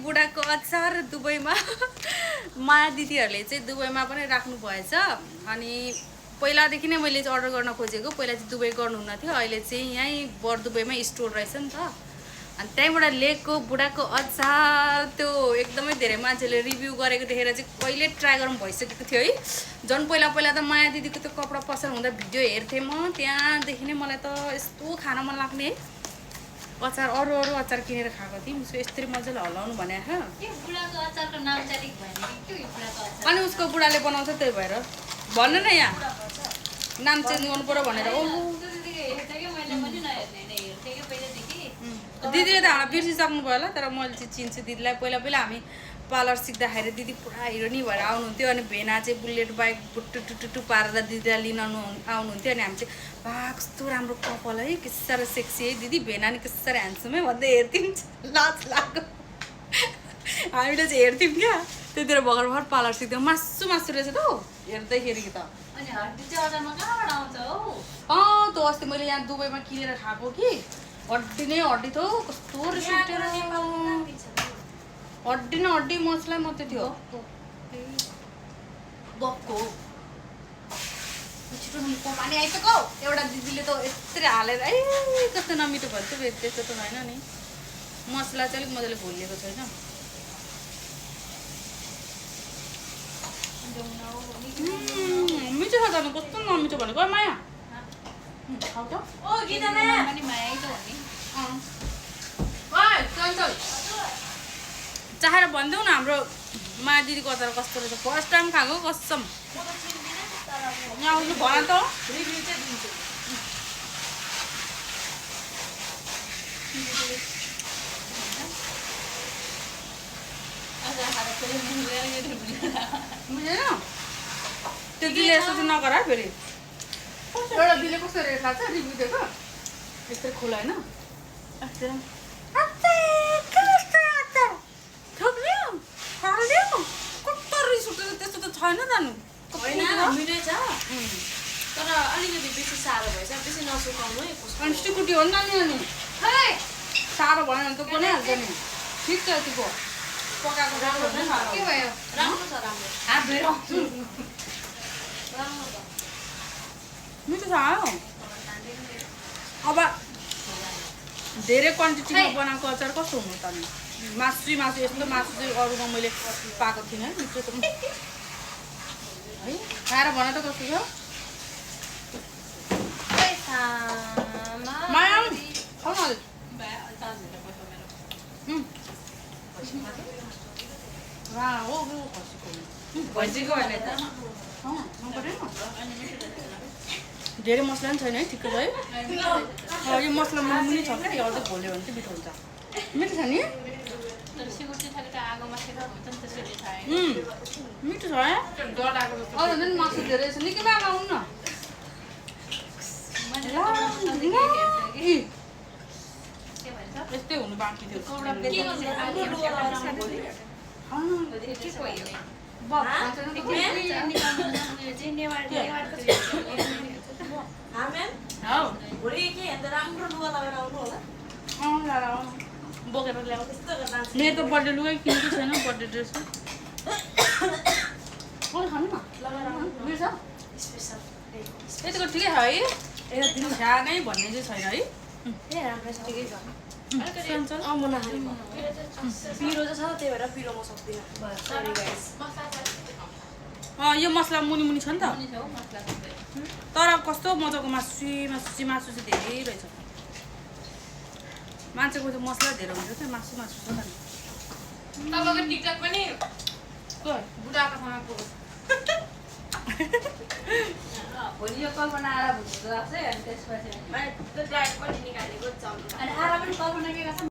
बुढाको अचार दुबईमा माया दिदीहरूले चाहिँ दुबईमा पनि राख्नु भएछ। अनि पहिलादेखि नै मैले चाहिँ अर्डर गर्न खोजेको। पहिला चाहिँ दुबई गर्नुहुन्न थियो, अहिले चाहिँ यहीँ बर दुबईमा स्टोर रहेछ नि त। अनि त्यहीँबाट लिएको बुढाको अचार त्यो एकदमै धेरै मान्छेले रिभ्यू गरेको देखेर चाहिँ कहिले ट्राई गरौँ भइसकेको थियो है। झन् पहिला पहिला त माया दिदीको त्यो कपडा पसल हुँदा भिडियो हेर्थेँ म, त्यहाँदेखि नै मलाई त यस्तो खान मन लाग्ने है। अचार अरू अरू अचार किनेर खाएको थिएँ, उसको यस्तरी मजाले हल्लाउनु भनेको अनि उसको बुढाले बनाउँछ, त्यही भएर भन्न न यहाँ नाम चेन्ज गर्नु पर्यो भनेर। ओहो दिदीले त हामीलाई बिर्सिसक्नु भयो होला, तर मैले चाहिँ चिन्छु दिदीलाई। पहिला पहिला हामी पार्लर सिक्दाखेरि दिदी पुरा हिरोनी भएर आउनुहुन्थ्यो। अनि भेना चाहिँ बुलेट बाइक टुटु पारेर दिदीलाई लिन आउनुहुन्थ्यो। अनि हामी चाहिँ बा कस्तो राम्रो कपाल है, के साह्रो सेक्सी है दिदी, भेना नि के साह्रो ह्यान्डसम है भन्दै हेर्थ्यौँ। लाज लाग्यो हामीले चाहिँ हेर्थ्यौँ क्या। त्यतिखेर भर्खर भर्खर पार्लर सिक्थ्यौँ। मासु रहेछ त हौ हेर्दैखेरि त। त्यो अस्ति मैले यहाँ दुबईमा किनेर खाएको कि हड्डी नै हड्डी थियो, कस्तो रिस उठेर हड्डी न हड्डी मसला मात्रै थियो। गफको छिटो नुनको पानी आइसक्यो। एउटा दिदीले त यस्तरी हालेर है कस्तो नमिठो भन्छ, त्यस्तो त होइन नि। मसला चाहिँ अलिक मजाले घोलिएको छैन। मिठो छ त, कस्तो नमिठो भनेको माया चाहेर भनिदेऊ न हाम्रो माया दिदीको अचार कस्तो रहेछ। फर्स्ट टाइम खाएको कसम। यहाँ आउनु भन त बुझेन। त्यो दिदीले यस्तो चाहिँ नगर है फेरि। एउटा दिदीले कस्तो रहेछ थाहा छ रिभ्यू दिएको, यस्तै खोला होइन त्यस्तो त छैन जानु। मिठै छ तर अलिकति बेसी साह्रो भएछ, बेसी नसुकाउनु है। अनि सिकुटी हो नि अनि साह्रो भएन भने त बनाइहाल्छ नि। ठिक छ यतिको पकाएको राम्रो के भयो? राम्रो छ, राम्रो हात धोएर मिठो छ हौ। अब धेरै क्वान्टिटीमा बनाएको अचार कस्तो हुनु त नि। मासु यस्तो मासु चाहिँ अरूमा मैले पाएको थिइनँ है। मिठो त है, खाएर भन त कस्तो छ माया खाउ न। भैँसीको भने त धेरै मसला पनि छैन है, ठिकै छ है। यो मसला मुनि छ क्या, अझै घोल्यो भने चाहिँ मिठो हुन्छ। मिठो छ नि, मिठो छ है। अरू पनि मासु धेरै छ नि, किन आउनु न। यस्तै हुनु बाँकी थियो। बोकेर ल्याऊ। मेरो त बर्थडे लुगै किनेको छैन, बर्थडे ड्रेस। खानु न यतिको ठिकै छ है। खानै भन्ने चाहिँ छैन है। ठिकै छ। पिरो चाहिँ छ, त्यही भएर पिरो म सक्दिनँ। यो मसला मुनि छ नि त। तर कस्तो मजाको मासु चाहिँ धेरै रहेछ। मान्छेको चाहिँ मसला धेरै हुन्छ क्या, मासु छ त नि। तपाईँको टिकटक पनि बुढाको सँग पुग्यो। भोलि यो कल्पना आएर भुल्नु लाग्छ है। अनि त्यसपछि त्यो ड्राइभ पनि निकालेको अनि आएर पनि कल्पना के गर्छ।